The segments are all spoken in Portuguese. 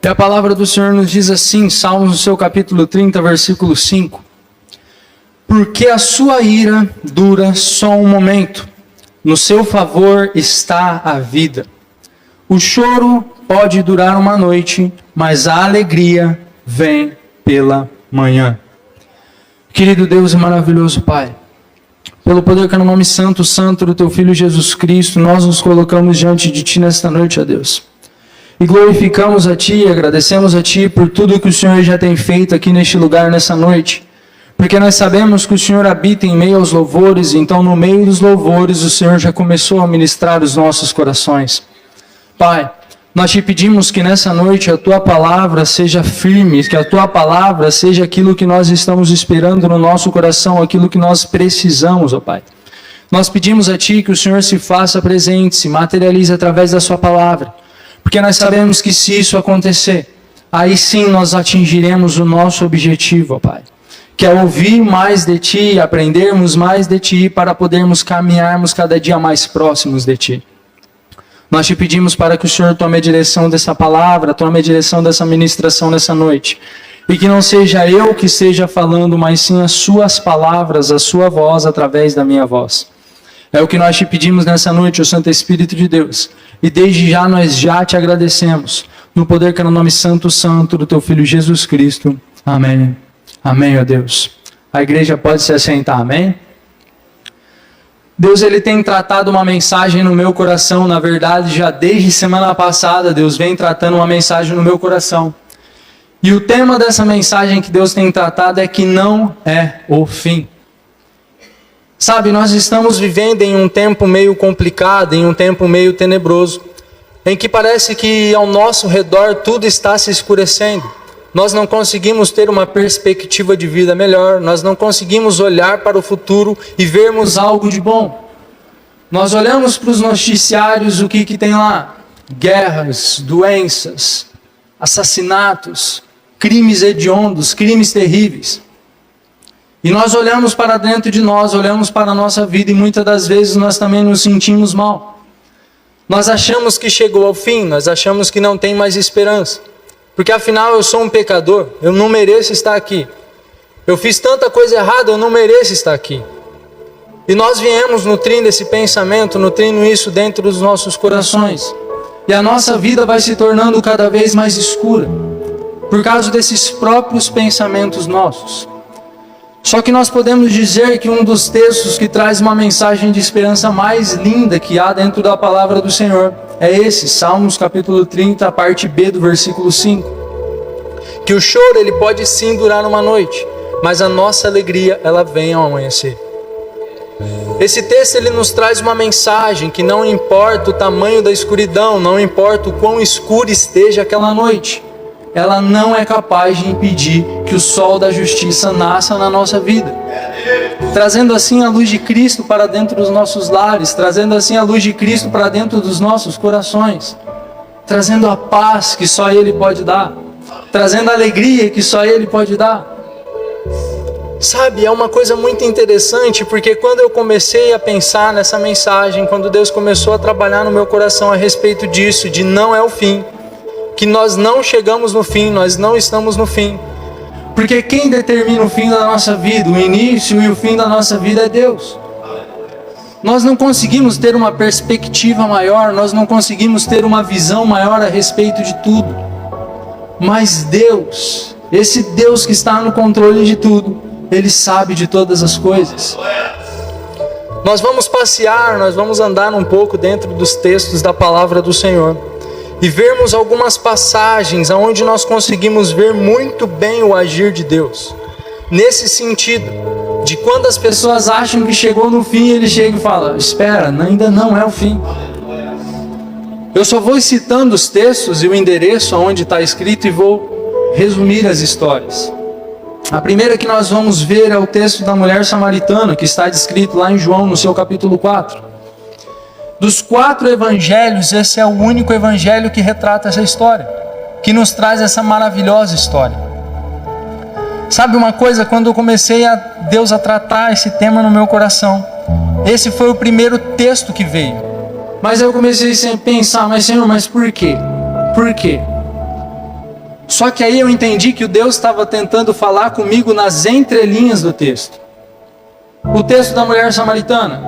E a palavra do Senhor nos diz assim, Salmos no seu capítulo 30, versículo 5. Porque a sua ira dura só um momento, no seu favor está a vida. O choro pode durar uma noite, mas a alegria vem pela manhã. Querido Deus e maravilhoso Pai, pelo poder que é no nome santo do Teu Filho Jesus Cristo, nós nos colocamos diante de Ti nesta noite, ó Deus. E glorificamos a Ti e agradecemos a Ti por tudo que o Senhor já tem feito aqui neste lugar, nessa noite. Porque nós sabemos que o Senhor habita em meio aos louvores, então no meio dos louvores o Senhor já começou a ministrar os nossos corações. Pai, nós te pedimos que nessa noite a Tua palavra seja firme, que a Tua palavra seja aquilo que nós estamos esperando no nosso coração, aquilo que nós precisamos, ó Pai. Nós pedimos a Ti que o Senhor se faça presente, se materialize através da Sua palavra. Porque nós sabemos que se isso acontecer, aí sim nós atingiremos o nosso objetivo, ó Pai. Que é ouvir mais de Ti e aprendermos mais de Ti para podermos caminharmos cada dia mais próximos de Ti. Nós te pedimos para que o Senhor tome a direção dessa palavra, tome a direção dessa ministração nessa noite. E que não seja eu que esteja falando, mas sim as Suas palavras, a Sua voz através da minha voz. É o que nós te pedimos nessa noite, ó Santo Espírito de Deus. E desde já nós já te agradecemos, no poder que é no nome santo do Teu Filho Jesus Cristo. Amém. Amém, ó Deus. A igreja pode se assentar, amém? Deus, Ele tem tratado uma mensagem no meu coração, na verdade, já desde semana passada, Deus vem tratando uma mensagem no meu coração. E o tema dessa mensagem que Deus tem tratado é que não é o fim. Sabe, nós estamos vivendo em um tempo meio complicado, em um tempo meio tenebroso, em que parece que ao nosso redor tudo está se escurecendo. Nós não conseguimos ter uma perspectiva de vida melhor, nós não conseguimos olhar para o futuro e vermos algo de bom. Nós olhamos para os noticiários, o que tem lá? Guerras, doenças, assassinatos, crimes hediondos, crimes terríveis. E nós olhamos para dentro de nós, olhamos para a nossa vida e muitas das vezes nós também nos sentimos mal. Nós achamos que chegou ao fim, nós achamos que não tem mais esperança. Porque afinal eu sou um pecador, eu não mereço estar aqui. Eu fiz tanta coisa errada, eu não mereço estar aqui. E nós viemos nutrindo esse pensamento, nutrindo isso dentro dos nossos corações. E a nossa vida vai se tornando cada vez mais escura, por causa desses próprios pensamentos nossos. Só que nós podemos dizer que um dos textos que traz uma mensagem de esperança mais linda que há dentro da palavra do Senhor é esse, Salmos capítulo 30, a parte B do versículo 5. Que o choro ele pode sim durar uma noite, mas a nossa alegria ela vem ao amanhecer. Esse texto ele nos traz uma mensagem que não importa o tamanho da escuridão, não importa o quão escura esteja aquela noite, ela não é capaz de impedir que o sol da justiça nasça na nossa vida. Trazendo assim a luz de Cristo para dentro dos nossos lares, trazendo assim a luz de Cristo para dentro dos nossos corações, trazendo a paz que só Ele pode dar, trazendo a alegria que só Ele pode dar. Sabe, é uma coisa muito interessante, porque quando eu comecei a pensar nessa mensagem, quando Deus começou a trabalhar no meu coração a respeito disso, de não é o fim, que nós não chegamos no fim, nós não estamos no fim. Porque quem determina o fim da nossa vida, o início e o fim da nossa vida é Deus. Nós não conseguimos ter uma perspectiva maior, nós não conseguimos ter uma visão maior a respeito de tudo. Mas Deus, esse Deus que está no controle de tudo, Ele sabe de todas as coisas. Nós vamos passear, nós vamos andar um pouco dentro dos textos da palavra do Senhor e vermos algumas passagens onde nós conseguimos ver muito bem o agir de Deus. Nesse sentido, de quando as pessoas acham que chegou no fim, Ele chega e fala, espera, ainda não é o fim. Eu só vou citando os textos e o endereço onde está escrito e vou resumir as histórias. A primeira que nós vamos ver é o texto da mulher samaritana, que está descrito lá em João, no seu capítulo 4. Dos 4 evangelhos, esse é o único evangelho que retrata essa história, que nos traz essa maravilhosa história. Sabe uma coisa, quando eu comecei a Deus a tratar esse tema no meu coração, esse foi o primeiro texto que veio. Mas eu comecei a pensar, mas Senhor, mas por quê? Por quê? Só que aí eu entendi que o Deus estava tentando falar comigo nas entrelinhas do texto. O texto da mulher samaritana.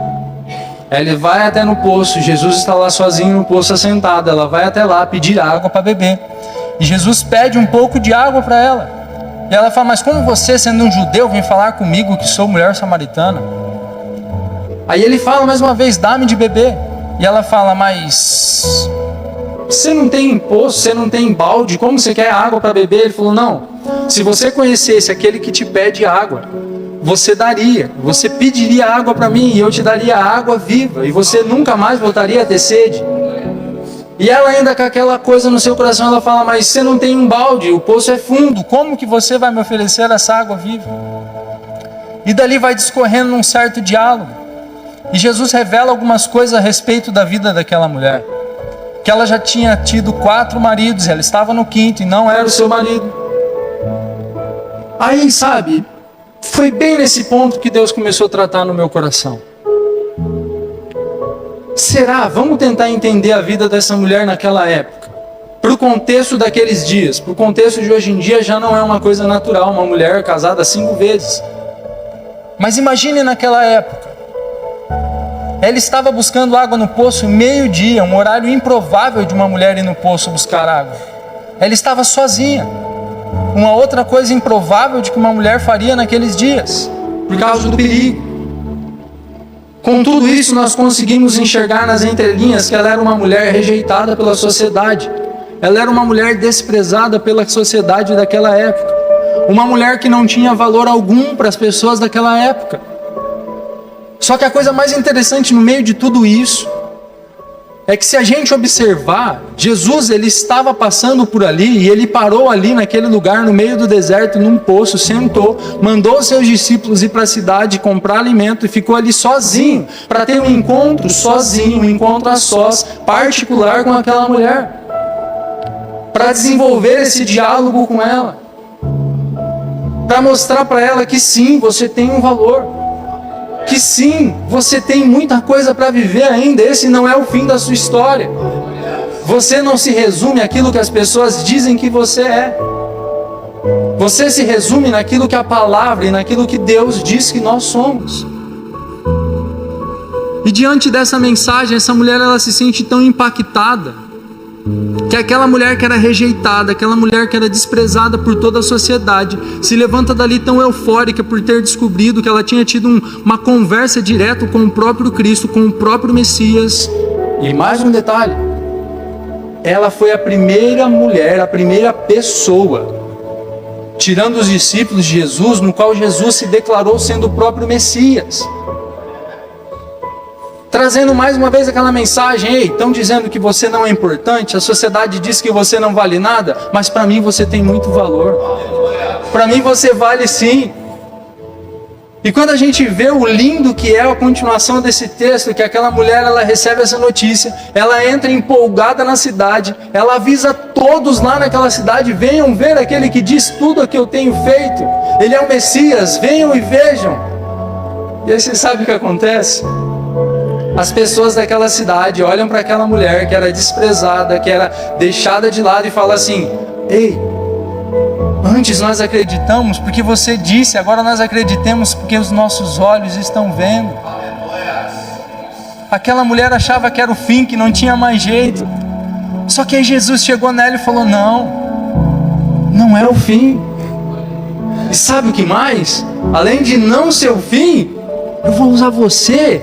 Ele vai até no poço, Jesus está lá sozinho no poço assentado. Ela vai até lá pedir água para beber. E Jesus pede um pouco de água para ela. E ela fala, mas como você, sendo um judeu, vem falar comigo que sou mulher samaritana? Aí ele fala mais uma vez, dá-me de beber. E ela fala, mas você não tem poço, você não tem balde, como você quer água para beber? Ele falou, não, se você conhecesse aquele que te pede água, você daria, você pediria água para mim e eu te daria água viva e você nunca mais voltaria a ter sede. E ela ainda com aquela coisa no seu coração, ela fala, mas você não tem um balde, o poço é fundo, como que você vai me oferecer essa água viva? E dali vai discorrendo num certo diálogo. E Jesus revela algumas coisas a respeito da vida daquela mulher. Que ela já tinha tido 4 maridos, ela estava no 5º e não era o seu marido. Aí, sabe, foi bem nesse ponto que Deus começou a tratar no meu coração. Será? Vamos tentar entender a vida dessa mulher naquela época. Para o contexto daqueles dias. Para o contexto de hoje em dia já não é uma coisa natural, uma mulher casada 5 vezes. Mas imagine naquela época. Ela estava buscando água no poço meio-dia, um horário improvável de uma mulher ir no poço buscar água. Ela estava sozinha. Uma outra coisa improvável de que uma mulher faria naqueles dias, por causa do perigo. Com tudo isso, nós conseguimos enxergar nas entrelinhas que ela era uma mulher rejeitada pela sociedade. Ela era uma mulher desprezada pela sociedade daquela época. Uma mulher que não tinha valor algum para as pessoas daquela época. Só que a coisa mais interessante no meio de tudo isso é que se a gente observar, Jesus ele estava passando por ali e ele parou ali naquele lugar no meio do deserto, num poço, sentou, mandou seus discípulos ir para a cidade comprar alimento e ficou ali sozinho, para ter um encontro sozinho, um encontro a sós, particular com aquela mulher, para desenvolver esse diálogo com ela, para mostrar para ela que sim, você tem um valor. Que sim, você tem muita coisa para viver ainda, esse não é o fim da sua história. Você não se resume àquilo que as pessoas dizem que você é. Você se resume naquilo que a palavra e naquilo que Deus diz que nós somos. E diante dessa mensagem, essa mulher ela se sente tão impactada, que aquela mulher que era rejeitada, aquela mulher que era desprezada por toda a sociedade, se levanta dali tão eufórica por ter descobrido que ela tinha tido uma conversa direta com o próprio Cristo, com o próprio Messias. E mais um detalhe, ela foi a primeira mulher, a primeira pessoa, tirando os discípulos de Jesus, no qual Jesus se declarou sendo o próprio Messias. Trazendo mais uma vez aquela mensagem, ei, estão dizendo que você não é importante, a sociedade diz que você não vale nada, mas para mim você tem muito valor. Para mim você vale sim. E quando a gente vê o lindo que é a continuação desse texto, que aquela mulher ela recebe essa notícia, ela entra empolgada na cidade, ela avisa todos lá naquela cidade, venham ver aquele que diz tudo o que eu tenho feito, ele é o Messias, venham e vejam. E aí você sabe o que acontece? As pessoas daquela cidade olham para aquela mulher que era desprezada, que era deixada de lado e falam assim, ei, antes nós acreditamos porque você disse, agora nós acreditamos porque os nossos olhos estão vendo. Aquela mulher achava que era o fim, que não tinha mais jeito. Só que aí Jesus chegou nela e falou, não é o fim. E sabe o que mais? Além de não ser o fim, eu vou usar você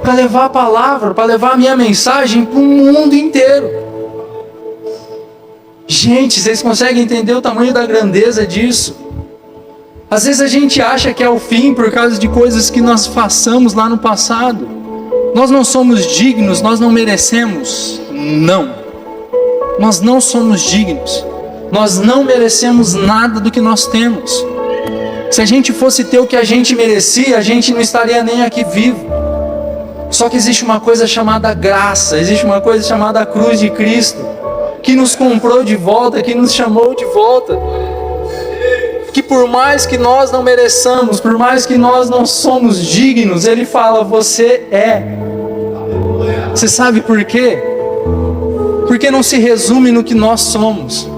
para levar a palavra, para levar a minha mensagem para o mundo inteiro. Gente, vocês conseguem entender o tamanho da grandeza disso? Às vezes a gente acha que é o fim por causa de coisas que nós façamos lá no passado. Nós não somos dignos, nós não merecemos. Não. Nós não somos dignos. Nós não merecemos nada do que nós temos. Se a gente fosse ter o que a gente merecia, a gente não estaria nem aqui vivo. Só que existe uma coisa chamada graça, existe uma coisa chamada cruz de Cristo, que nos comprou de volta, que nos chamou de volta. Que por mais que nós não mereçamos, por mais que nós não somos dignos, Ele fala, você é. Você sabe por quê? Porque não se resume no que nós somos.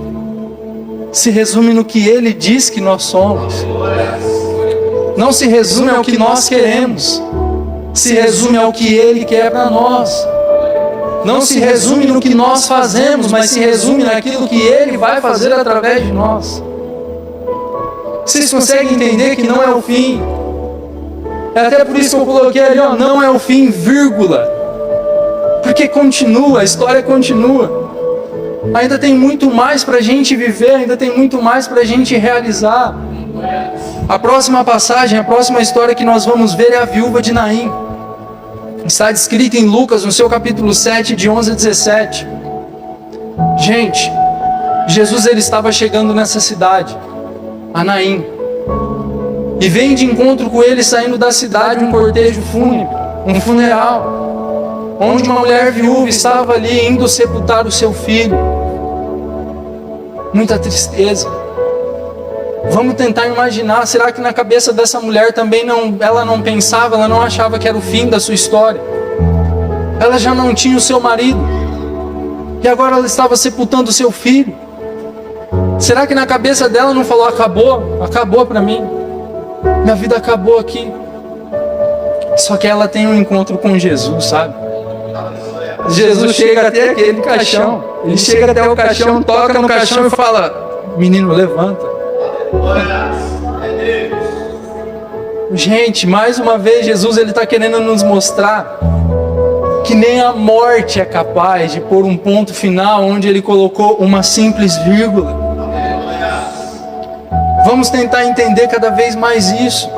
se resume no que Ele diz que nós somos. Não se resume ao que nós queremos. Se resume ao que Ele quer para nós. Não se resume no que nós fazemos, mas se resume naquilo que Ele vai fazer através de nós. Vocês conseguem entender que não é o fim? É até por isso que eu coloquei ali, ó, não é o fim, vírgula. Porque continua, a história continua. Ainda tem muito mais para a gente viver, ainda tem muito mais para a gente realizar. A próxima passagem, a próxima história que nós vamos ver é a viúva de Naim. Está descrita em Lucas, no seu capítulo 7, de 11 a 17. Gente, Jesus ele estava chegando nessa cidade, a Naim. E vem de encontro com ele, saindo da cidade, um cortejo fúnebre, um funeral, onde uma mulher viúva estava ali indo sepultar o seu filho. Muita tristeza. Vamos tentar imaginar, será que na cabeça dessa mulher também ela não pensava, ela não achava que era o fim da sua história? Ela já não tinha o seu marido, e agora ela estava sepultando o seu filho. Será que na cabeça dela não falou, acabou para mim, minha vida acabou aqui? Só que ela tem um encontro com Jesus, sabe? Jesus chega até aquele caixão, ele chega até o caixão, toca no caixão e fala, menino, levanta. Gente, mais uma vez Jesus ele está querendo nos mostrar que nem a morte é capaz de pôr um ponto final onde ele colocou uma simples vírgula. Vamos tentar entender cada vez mais isso.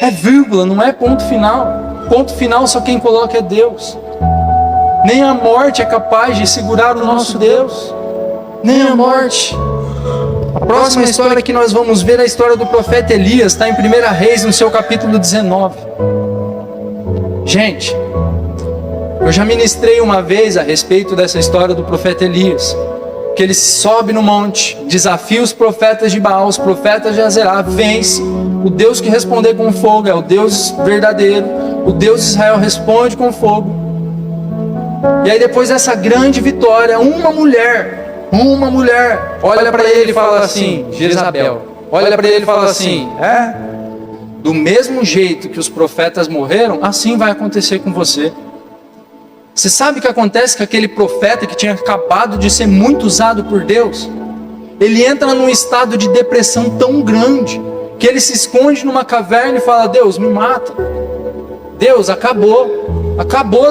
É vírgula, não é ponto final. Ponto final só quem coloca é Deus. Nem a morte é capaz de segurar o nosso Deus. Nem a morte. A próxima história que nós vamos ver é a história do profeta Elias, está em 1 Reis, no seu capítulo 19. Gente, eu já ministrei uma vez a respeito dessa história do profeta Elias, que ele sobe no monte, desafia os profetas de Baal, os profetas de Azerá, vence. O Deus que responder com fogo é o Deus verdadeiro, o Deus de Israel responde com fogo. E aí depois dessa grande vitória, uma mulher olha para ele e fala assim, Jezabel, olha para ele e fala assim, do mesmo jeito que os profetas morreram, assim vai acontecer com você. Você sabe o que acontece com aquele profeta que tinha acabado de ser muito usado por Deus? Ele entra num estado de depressão tão grande, que ele se esconde numa caverna e fala, Deus, me mata. Deus, acabou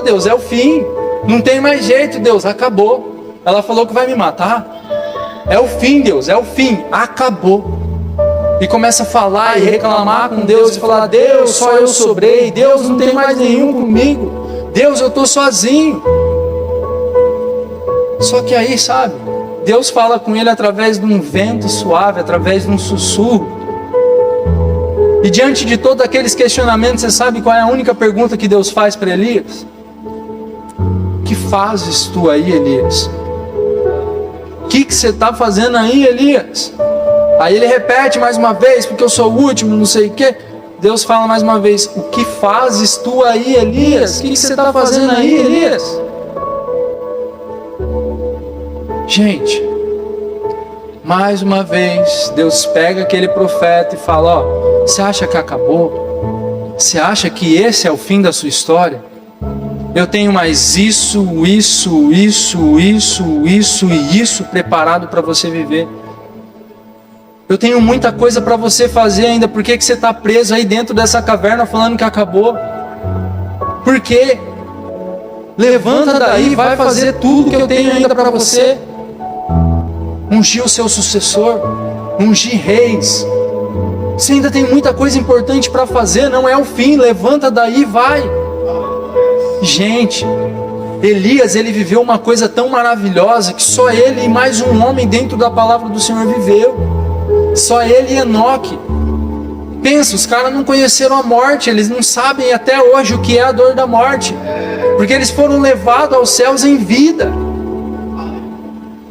Deus, é o fim. Não tem mais jeito, Deus, acabou. Ela falou que vai me matar. É o fim, Deus, é o fim. Acabou. E começa a falar e reclamar com Deus e falar, Deus, só eu sobrei. Deus, não tem mais nenhum comigo. Deus, eu estou sozinho. Só que aí, sabe, Deus fala com ele através de um vento suave, através de um sussurro. E diante de todos aqueles questionamentos, você sabe qual é a única pergunta que Deus faz para Elias? O que fazes tu aí, Elias? O que você está fazendo aí, Elias? Aí ele repete mais uma vez, porque eu sou o último, não sei o quê. Deus fala mais uma vez, o que fazes tu aí, Elias? O que você está fazendo aí, Elias? Gente, mais uma vez, Deus pega aquele profeta e fala, ó, você acha que acabou? Você acha que esse é o fim da sua história? Eu tenho mais isso e isso preparado para você viver. Eu tenho muita coisa para você fazer ainda. Por que você está preso aí dentro dessa caverna falando que acabou? Por quê? Levanta daí, vai fazer tudo que eu tenho ainda para você. Ungir o seu sucessor, ungir reis. Você ainda tem muita coisa importante para fazer, não é o fim. Levanta daí e vai. Gente, Elias, ele viveu uma coisa tão maravilhosa que só ele e mais um homem dentro da palavra do Senhor viveu. Só ele e Enoque. Pensa, os caras não conheceram a morte, eles não sabem até hoje o que é a dor da morte, porque eles foram levados aos céus em vida.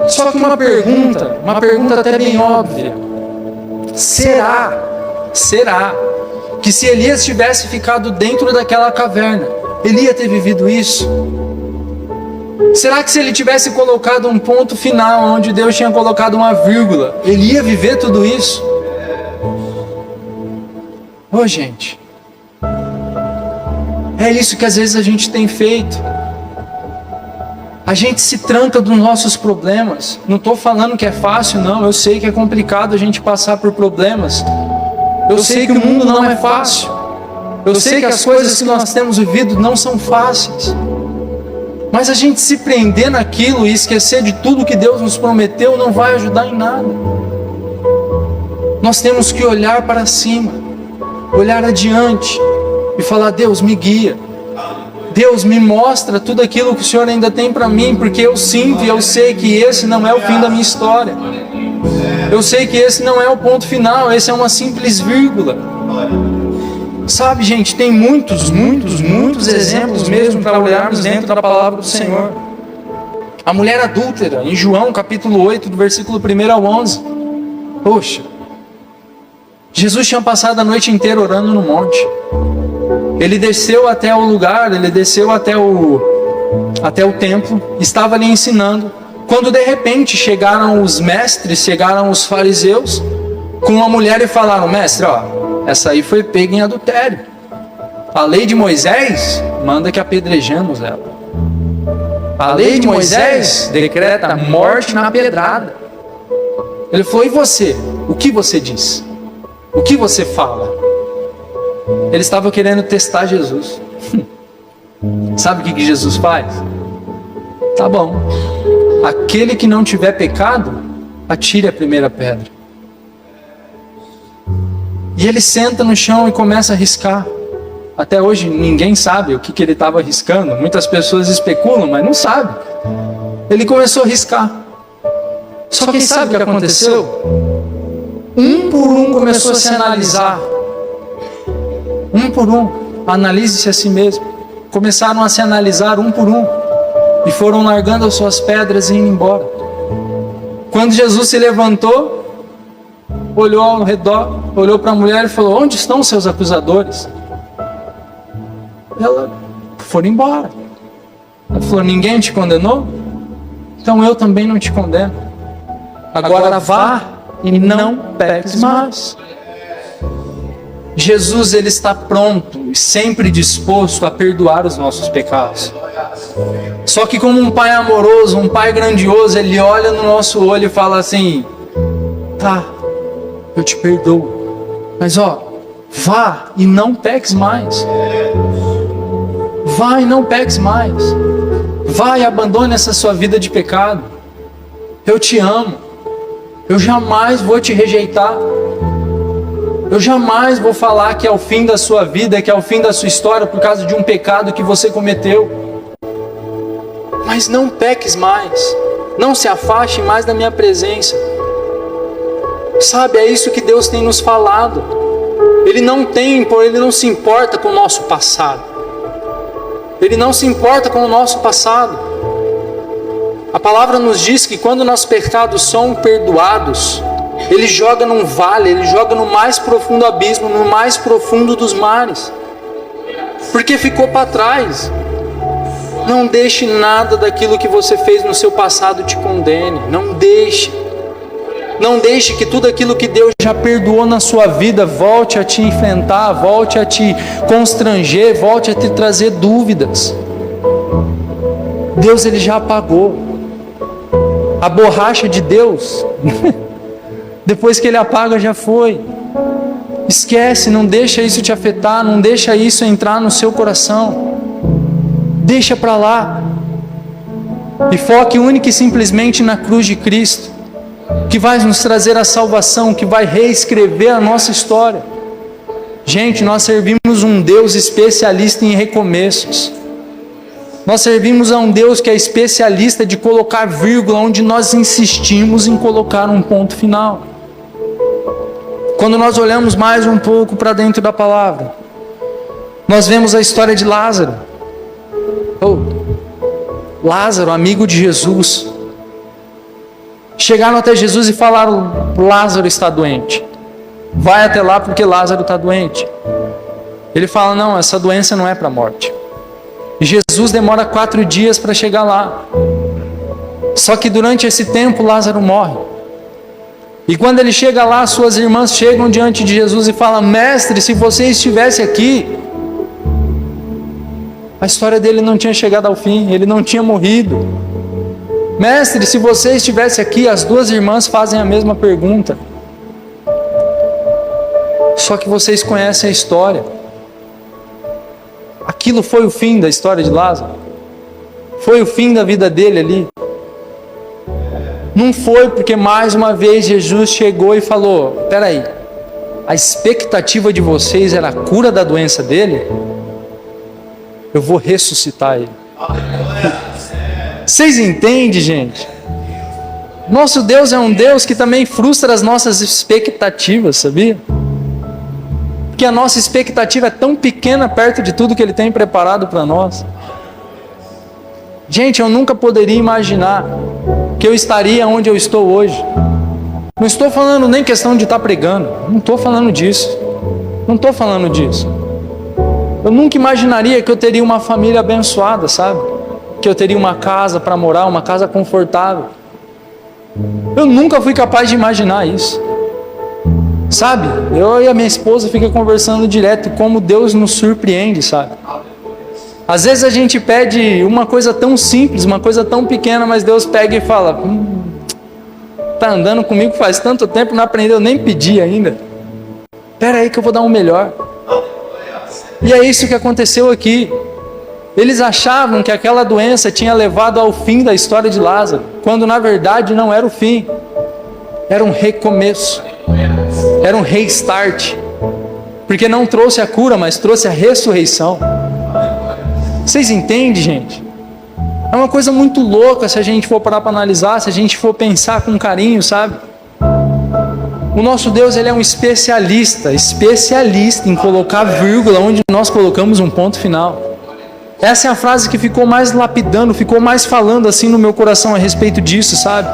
Só que uma pergunta até bem óbvia: será que se Elias tivesse ficado dentro daquela caverna, ele ia ter vivido isso? Será que se ele tivesse colocado um ponto final, onde Deus tinha colocado uma vírgula, ele ia viver tudo isso? Ô, gente, é isso que às vezes a gente tem feito. A gente se tranca dos nossos problemas. Não estou falando que é fácil, não. Eu sei que é complicado a gente passar por problemas. Eu sei que o mundo não é fácil. Eu sei que as coisas que nós temos vivido não são fáceis. Mas a gente se prender naquilo e esquecer de tudo que Deus nos prometeu não vai ajudar em nada. Nós temos que olhar para cima, olhar adiante e falar: Deus, me guia. Deus, me mostra tudo aquilo que o Senhor ainda tem para mim, porque eu sinto e eu sei que esse não é o fim da minha história. Eu sei que esse não é o ponto final, esse é uma simples vírgula. Sabe, gente, tem muitos exemplos mesmo para olharmos dentro da palavra do Senhor. A mulher adúltera, em João capítulo 8, do versículo 1 ao 11. Poxa, Jesus tinha passado a noite inteira orando no monte. Ele desceu até o lugar, ele desceu até o templo, estava ali ensinando. Quando de repente chegaram os mestres, chegaram os fariseus com uma mulher e falaram: mestre, essa aí foi pega em adultério. A lei de Moisés manda que apedrejamos ela. A lei de Moisés decreta morte na pedrada. Ele falou: e você? O que você diz? O que você fala? Ele estava querendo testar Jesus. Sabe o que Jesus faz? Tá bom. Aquele que não tiver pecado, atire a primeira pedra. E ele senta no chão e começa a riscar. Até hoje ninguém sabe o que ele estava riscando. Muitas pessoas especulam, mas não sabem. Ele começou a riscar. Só que sabe o que aconteceu? Um por um começou a se analisar. Um por um. Analise-se a si mesmo. Começaram a se analisar um por um. E foram largando as suas pedras e indo embora. Quando Jesus se levantou, olhou ao redor, olhou para a mulher e falou: onde estão os seus acusadores? Ela foi embora. Ela falou: ninguém te condenou? Então eu também não te condeno. Agora vá e não peques mais. Jesus, ele está pronto e sempre disposto a perdoar os nossos pecados. Só que como um pai amoroso, um pai grandioso, ele olha no nosso olho e fala assim: tá, eu te perdoo, mas vá e não peques mais. Vá e não peques mais. Vá e abandone essa sua vida de pecado. Eu te amo. Eu jamais vou te rejeitar. Eu jamais vou falar que é o fim da sua vida, que é o fim da sua história por causa de um pecado que você cometeu. Mas não peques mais. Não se afaste mais da minha presença. Sabe, é isso que Deus tem nos falado. Ele não se importa com o nosso passado. Ele não se importa com o nosso passado. A palavra nos diz que quando nossos pecados são perdoados, Ele joga num vale, Ele joga no mais profundo abismo, no mais profundo dos mares. Porque ficou para trás. Não deixe nada daquilo que você fez no seu passado te condene. Não deixe. Não deixe que tudo aquilo que Deus já perdoou na sua vida volte a te enfrentar, volte a te constranger, volte a te trazer dúvidas. Deus, Ele já apagou. A borracha de Deus, depois que Ele apaga, já foi. Esquece, não deixa isso te afetar, não deixa isso entrar no seu coração. Deixa para lá. E foque única e simplesmente na cruz de Cristo, que vai nos trazer a salvação, que vai reescrever a nossa história. Gente, nós servimos um Deus especialista em recomeços. Nós servimos a um Deus que é especialista de colocar vírgula onde nós insistimos em colocar um ponto final. Quando nós olhamos mais um pouco para dentro da palavra, nós vemos a história de Lázaro. Lázaro, amigo de Jesus. Chegaram até Jesus e falaram: Lázaro está doente. Vai até lá porque Lázaro está doente. Ele fala: não, essa doença não é para a morte. E Jesus demora 4 dias para chegar lá. Só que durante esse tempo Lázaro morre. E quando ele chega lá, suas irmãs chegam diante de Jesus e falam: mestre, se você estivesse aqui, a história dele não tinha chegado ao fim, ele não tinha morrido. Mestre, se você estivesse aqui, as 2 irmãs fazem a mesma pergunta. Só que vocês conhecem a história. Aquilo foi o fim da história de Lázaro. Foi o fim da vida dele ali. Não foi porque mais uma vez Jesus chegou e falou: espera aí, a expectativa de vocês era a cura da doença dele? Eu vou ressuscitar ele. Vocês entendem, gente? Nosso Deus é um Deus que também frustra as nossas expectativas, sabia? Porque a nossa expectativa é tão pequena perto de tudo que Ele tem preparado para nós. Gente, eu nunca poderia imaginar que eu estaria onde eu estou hoje. Não estou falando nem questão de estar pregando. Não estou falando disso. Não estou falando disso. Eu nunca imaginaria que eu teria uma família abençoada, sabe? Que eu teria uma casa para morar, uma casa confortável. Eu nunca fui capaz de imaginar isso. Sabe? Eu e a minha esposa ficam conversando direto como Deus nos surpreende, sabe? Às vezes a gente pede uma coisa tão simples, uma coisa tão pequena, mas Deus pega e fala: tá andando comigo faz tanto tempo, não aprendeu nem pedir ainda. Espera aí que eu vou dar um melhor. E é isso que aconteceu aqui. Eles achavam que aquela doença tinha levado ao fim da história de Lázaro, quando na verdade não era o fim. Era um recomeço. Era um restart. Porque não trouxe a cura, mas trouxe a ressurreição. Vocês entendem, gente? É uma coisa muito louca se a gente for parar para analisar, se a gente for pensar com carinho, sabe? O nosso Deus, Ele é um especialista em colocar vírgula onde nós colocamos um ponto final. Essa é a frase que ficou mais lapidando, ficou mais falando assim no meu coração a respeito disso, sabe?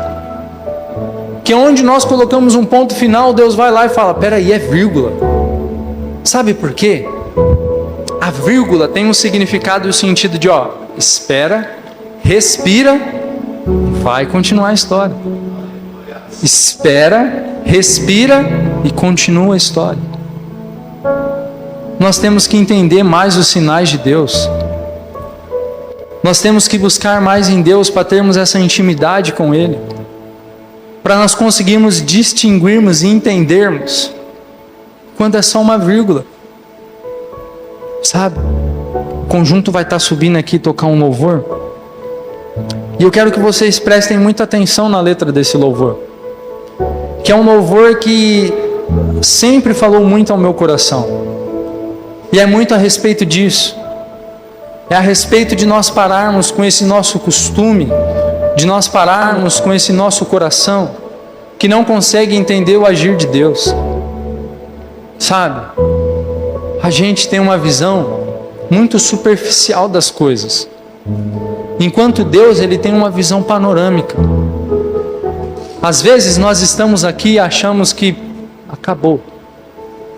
Que onde nós colocamos um ponto final, Deus vai lá e fala: peraí, é vírgula. Sabe por quê? A vírgula tem um significado e o sentido de, espera, respira, vai continuar a história. Espera, respira e continua a história. Nós temos que entender mais os sinais de Deus. Nós temos que buscar mais em Deus para termos essa intimidade com Ele. Para nós conseguirmos distinguirmos e entendermos quando é só uma vírgula. Sabe? O conjunto vai estar subindo aqui e tocar um louvor. E eu quero que vocês prestem muita atenção na letra desse louvor. Que é um louvor que sempre falou muito ao meu coração. E é muito a respeito disso. É a respeito de nós pararmos com esse nosso costume, de nós pararmos com esse nosso coração, que não consegue entender o agir de Deus. Sabe? A gente tem uma visão muito superficial das coisas. Enquanto Deus, Ele tem uma visão panorâmica. Às vezes nós estamos aqui e achamos que acabou,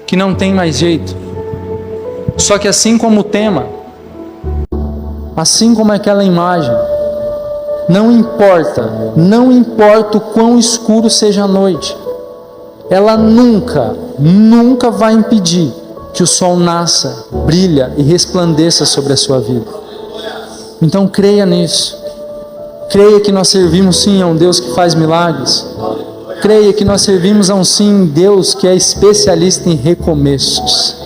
que não tem mais jeito. Só que assim como o tema, assim como aquela imagem, não importa o quão escuro seja a noite, ela nunca vai impedir que o sol nasça, brilha e resplandeça sobre a sua vida. Então creia nisso. Creia que nós servimos sim a um Deus que faz milagres. Creia que nós servimos a um sim Deus que é especialista em recomeços.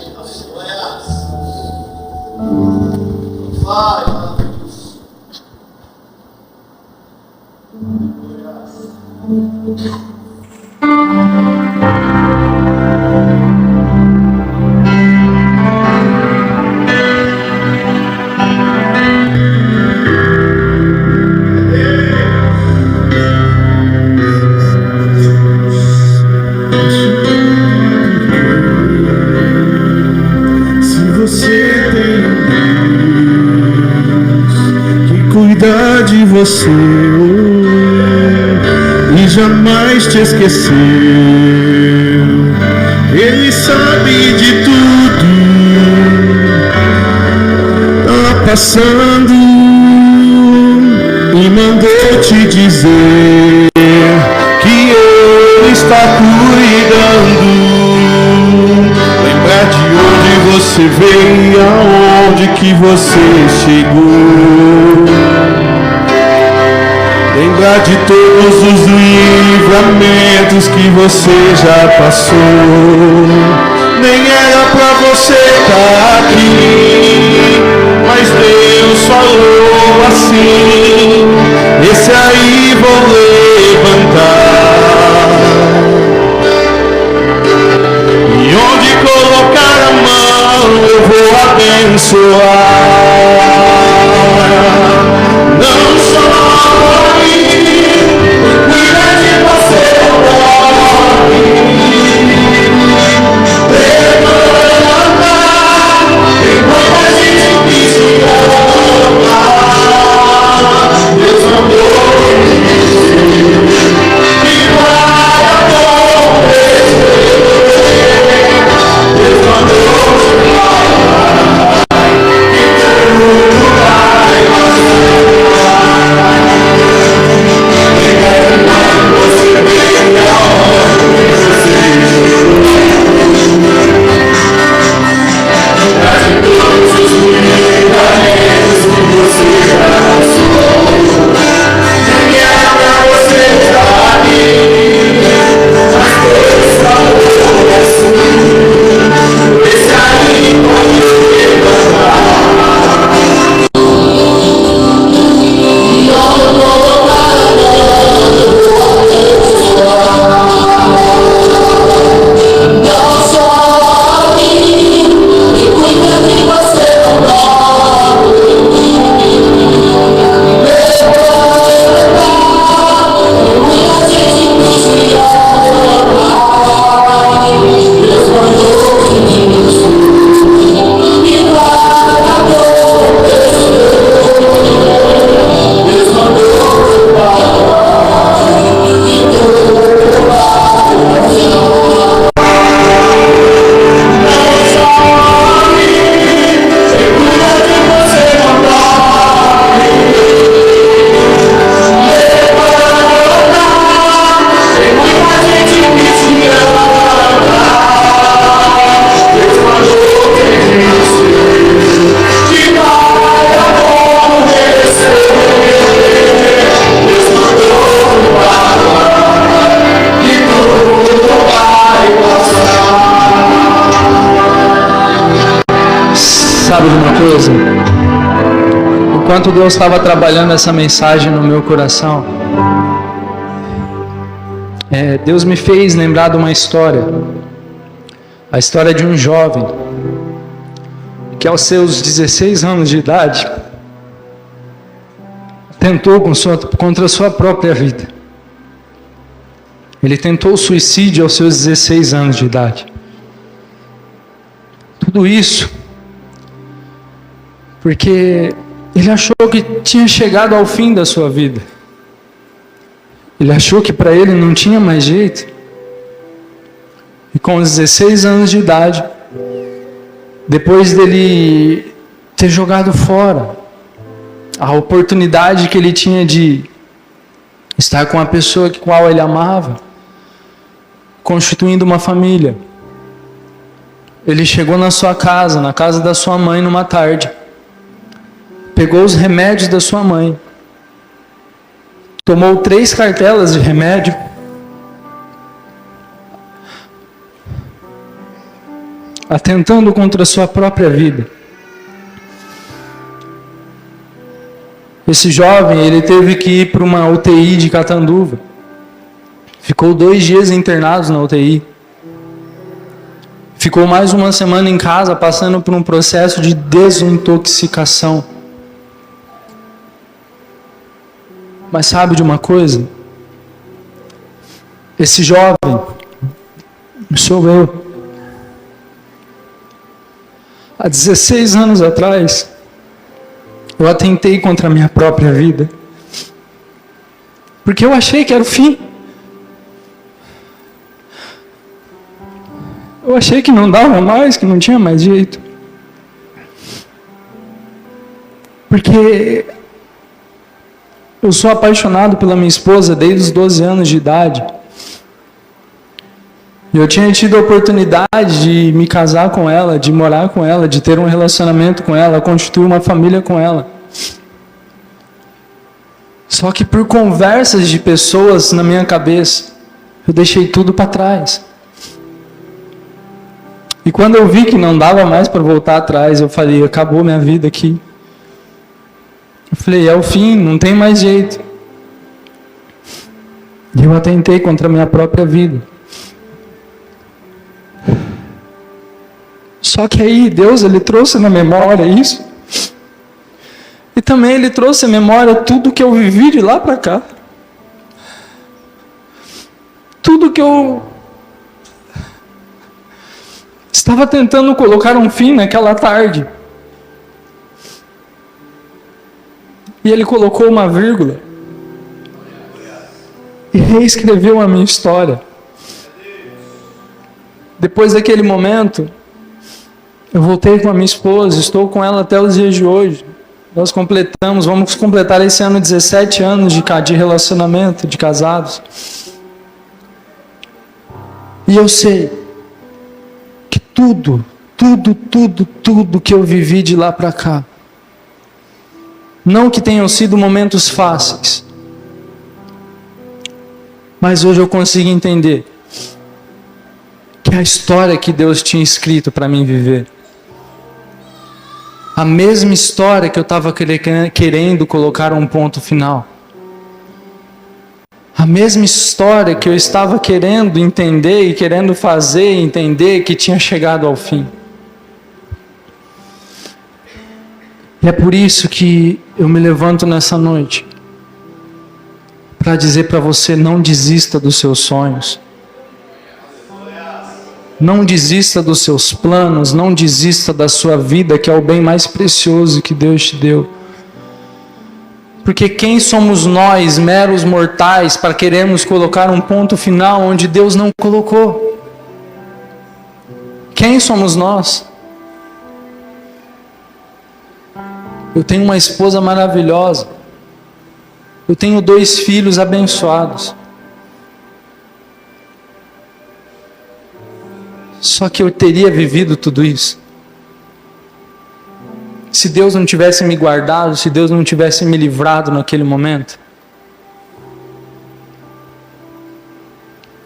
De você e jamais te esqueceu. Ele sabe de tudo, a passando e mandou te dizer que Ele está cuidando. Lembrar de onde você veio e aonde que você chegou. Lembrar de todos os livramentos que você já passou. Nem era pra você estar aqui, mas Deus falou assim: esse aí vou levantar. E onde colocar a mão eu vou abençoar. Não chore, cuida de você, Sabe de uma coisa? Enquanto Deus estava trabalhando essa mensagem no meu coração, Deus me fez lembrar de uma história. A história de um jovem que aos seus 16 anos de idade tentou contra a sua própria vida. Ele tentou suicídio aos seus 16 anos de idade. Tudo isso porque ele achou que tinha chegado ao fim da sua vida. Ele achou que para ele não tinha mais jeito. E com 16 anos de idade, depois dele ter jogado fora a oportunidade que ele tinha de estar com a pessoa que qual ele amava, constituindo uma família, ele chegou na sua casa, na casa da sua mãe numa tarde, pegou os remédios da sua mãe, tomou 3 cartelas de remédio, atentando contra a sua própria vida. Esse jovem, ele teve que ir para uma UTI de Catanduva. Ficou 2 dias internado na UTI. Ficou mais uma semana em casa, passando por um processo de desintoxicação. Mas sabe de uma coisa? Esse jovem sou eu. Há 16 anos atrás, eu atentei contra a minha própria vida. Porque eu achei que era o fim. Eu achei que não dava mais, que não tinha mais jeito. Porque eu sou apaixonado pela minha esposa desde os 12 anos de idade. Eu tinha tido a oportunidade de me casar com ela, de morar com ela, de ter um relacionamento com ela, constituir uma família com ela. Só que por conversas de pessoas na minha cabeça, eu deixei tudo para trás. E quando eu vi que não dava mais para voltar atrás, eu falei, acabou minha vida aqui. Eu falei, é o fim, não tem mais jeito. E eu atentei contra a minha própria vida. Só que aí Deus, Ele trouxe na memória isso. E também Ele trouxe à memória tudo que eu vivi de lá para cá. Tudo que eu estava tentando colocar um fim naquela tarde. E Ele colocou uma vírgula. E reescreveu a minha história. Depois daquele momento, eu voltei com a minha esposa, estou com ela até os dias de hoje. Nós vamos completar esse ano 17 anos de relacionamento, de casados. E eu sei que tudo que eu vivi de lá para cá, não que tenham sido momentos fáceis, mas hoje eu consigo entender que a história que Deus tinha escrito para mim viver, a mesma história que eu estava querendo colocar um ponto final, a mesma história que eu estava querendo entender e querendo fazer entender que tinha chegado ao fim. E é por isso que eu me levanto nessa noite para dizer para você, não desista dos seus sonhos. Não desista dos seus planos, não desista da sua vida, que é o bem mais precioso que Deus te deu. Porque quem somos nós, meros mortais, para querermos colocar um ponto final onde Deus não colocou? Quem somos nós? Eu tenho uma esposa maravilhosa. Eu tenho 2 filhos abençoados. Só que eu teria vivido tudo isso se Deus não tivesse me guardado, se Deus não tivesse me livrado naquele momento.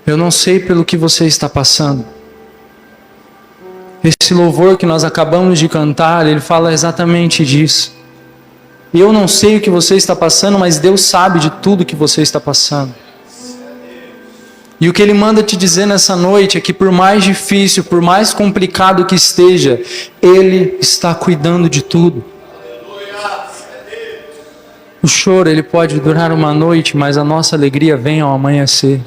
Eu não sei pelo que você está passando. Esse louvor que nós acabamos de cantar, ele fala exatamente disso. Eu não sei o que você está passando, mas Deus sabe de tudo que você está passando. E o que Ele manda te dizer nessa noite é que por mais difícil, por mais complicado que esteja, Ele está cuidando de tudo. O choro, ele pode durar uma noite, mas a nossa alegria vem ao amanhecer.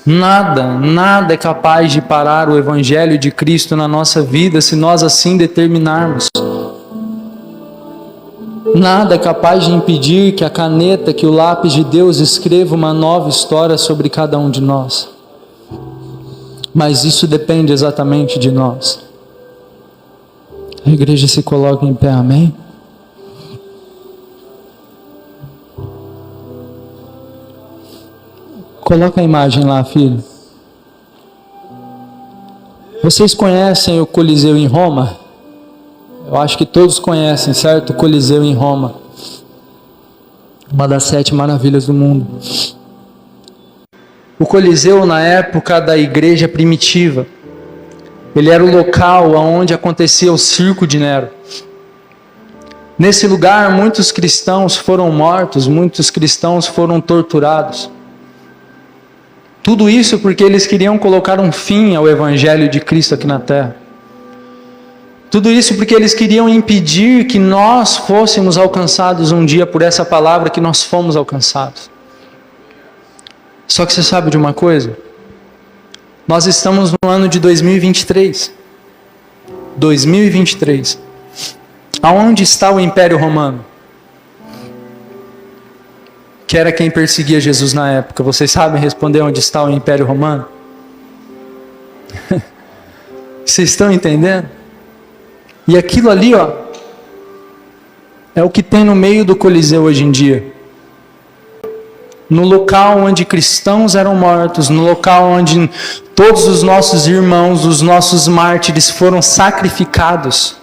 Nada é capaz de parar o Evangelho de Cristo na nossa vida, se nós assim determinarmos. Nada é capaz de impedir que a caneta, que o lápis de Deus escreva uma nova história sobre cada um de nós. Mas isso depende exatamente de nós. A igreja se coloca em pé, amém? Coloca a imagem lá, filho. Vocês conhecem o Coliseu em Roma? Eu acho que todos conhecem, certo? O Coliseu em Roma. Uma das 7 maravilhas do mundo. O Coliseu, na época da igreja primitiva, ele era o local onde acontecia o circo de Nero. Nesse lugar, muitos cristãos foram mortos, muitos cristãos foram torturados. Tudo isso porque eles queriam colocar um fim ao Evangelho de Cristo aqui na terra. Tudo isso porque eles queriam impedir que nós fôssemos alcançados um dia por essa palavra que nós fomos alcançados. Só que você sabe de uma coisa? Nós estamos no ano de 2023. 2023. Aonde está o Império Romano? Que era quem perseguia Jesus na época. Vocês sabem responder onde está o Império Romano? Vocês estão entendendo? E aquilo ali, ó, É o que tem no meio do Coliseu hoje em dia. No local onde cristãos eram mortos, no local onde todos os nossos irmãos, os nossos mártires foram sacrificados,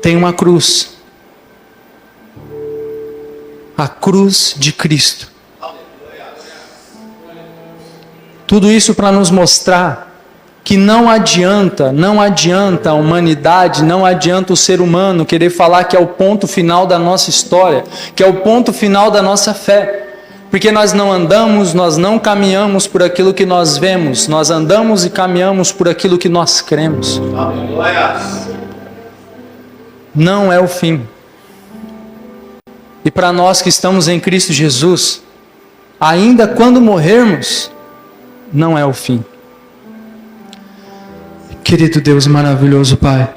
tem uma cruz. A cruz de Cristo. Tudo isso para nos mostrar que não adianta a humanidade, não adianta o ser humano querer falar que é o ponto final da nossa história, que é o ponto final da nossa fé. Porque nós não andamos, nós não caminhamos por aquilo que nós vemos, nós andamos e caminhamos por aquilo que nós cremos. Não é o fim. E para nós que estamos em Cristo Jesus, ainda quando morrermos, não é o fim. Querido Deus maravilhoso Pai,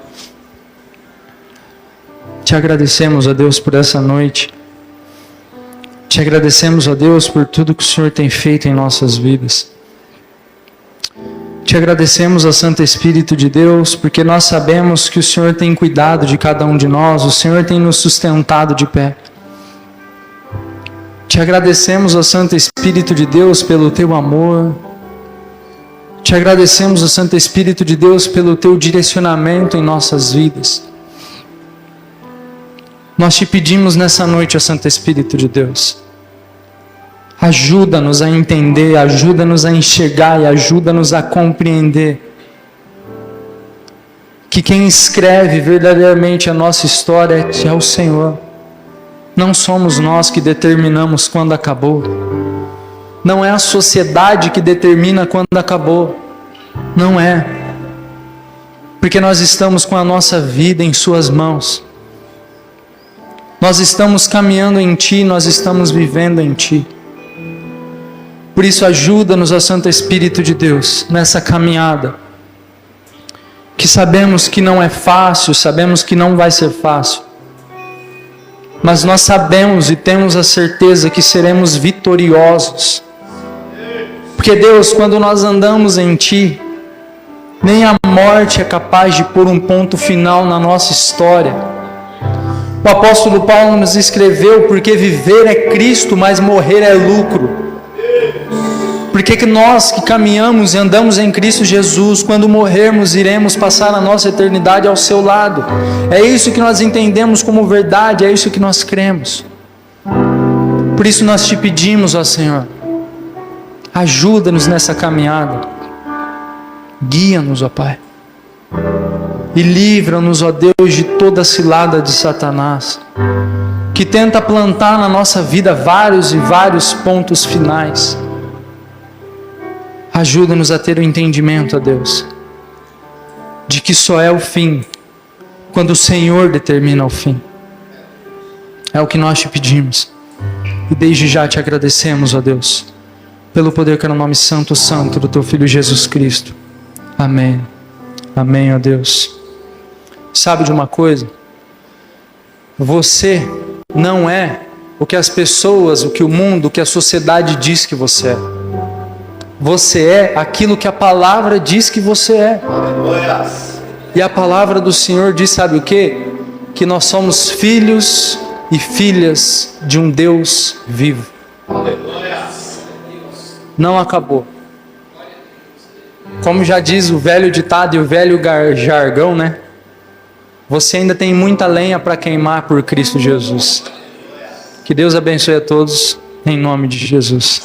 te agradecemos, ó Deus, por essa noite. Te agradecemos, ó Deus, por tudo que o Senhor tem feito em nossas vidas. Te agradecemos, ó Santo Espírito de Deus, porque nós sabemos que o Senhor tem cuidado de cada um de nós, o Senhor tem nos sustentado de pé. Te agradecemos, ó Santo Espírito de Deus, pelo teu amor. Te agradecemos, ó Santo Espírito de Deus, pelo teu direcionamento em nossas vidas. Nós te pedimos nessa noite, ó Santo Espírito de Deus, ajuda-nos a entender, ajuda-nos a enxergar e ajuda-nos a compreender que quem escreve verdadeiramente a nossa história é o Senhor. Não somos nós que determinamos quando acabou. Não é a sociedade que determina quando acabou. Não é. Porque nós estamos com a nossa vida em Suas mãos. Nós estamos caminhando em Ti, nós estamos vivendo em Ti. Por isso ajuda-nos, ó Santo Espírito de Deus, nessa caminhada. Que sabemos que não é fácil, sabemos que não vai ser fácil. Mas nós sabemos e temos a certeza que seremos vitoriosos. Porque Deus, quando nós andamos em Ti, nem a morte é capaz de pôr um ponto final na nossa história. O apóstolo Paulo nos escreveu: porque viver é Cristo, mas morrer é lucro. Porque que nós que caminhamos e andamos em Cristo Jesus, quando morrermos, iremos passar a nossa eternidade ao seu lado. É isso que nós entendemos como verdade, é isso que nós cremos. Por isso nós te pedimos, ó Senhor, ajuda-nos nessa caminhada. Guia-nos, ó Pai. E livra-nos, ó Deus, de toda cilada de Satanás, que tenta plantar na nossa vida vários e vários pontos finais. Ajuda-nos a ter o entendimento, ó Deus, de que só é o fim quando o Senhor determina o fim. É o que nós te pedimos. E desde já te agradecemos, ó Deus, pelo poder que é no nome santo do Teu Filho Jesus Cristo. Amém. Amém, ó Deus. Sabe de uma coisa? Você não é o que as pessoas, o que o mundo, o que a sociedade diz que você é. Você é aquilo que a palavra diz que você é. E a palavra do Senhor diz, sabe o quê? Que nós somos filhos e filhas de um Deus vivo. Não acabou. Como já diz o velho ditado e o velho jargão, né? Você ainda tem muita lenha para queimar por Cristo Jesus. Que Deus abençoe a todos, em nome de Jesus.